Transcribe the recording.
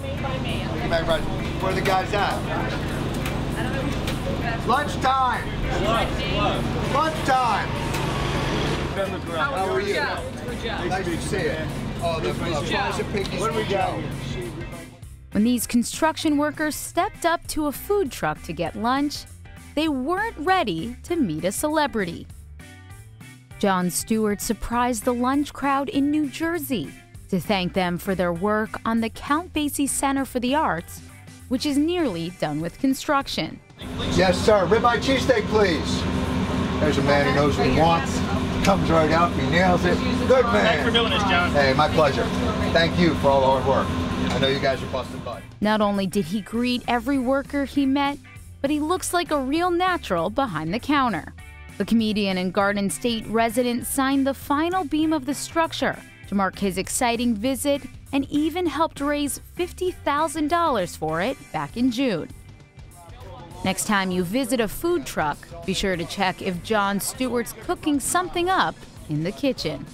Where are the guys at? Lunchtime! Lunchtime! How are you? Nice to see you. Oh, the fries and piggies. What do we got? When these construction workers stepped up to a food truck to get lunch, they weren't ready to meet a celebrity. Jon Stewart surprised the lunch crowd in New Jersey to thank them for their work on the Count Basie Center for the Arts, which is nearly done with construction. Yes, sir. Ribeye cheesesteak, please. There's a man who knows what he wants. Comes right out, he nails it. Good man. Thanks for doing this, John. Hey, my pleasure. Thank you for all the hard work. I know you guys are busting butt. Not only did he greet every worker he met, but he looks like a real natural behind the counter. The comedian and Garden State resident signed the final beam of the structure to mark his exciting visit and even helped raise $50,000 for it back in June. Next time you visit a food truck, be sure to check if Jon Stewart's cooking something up in the kitchen.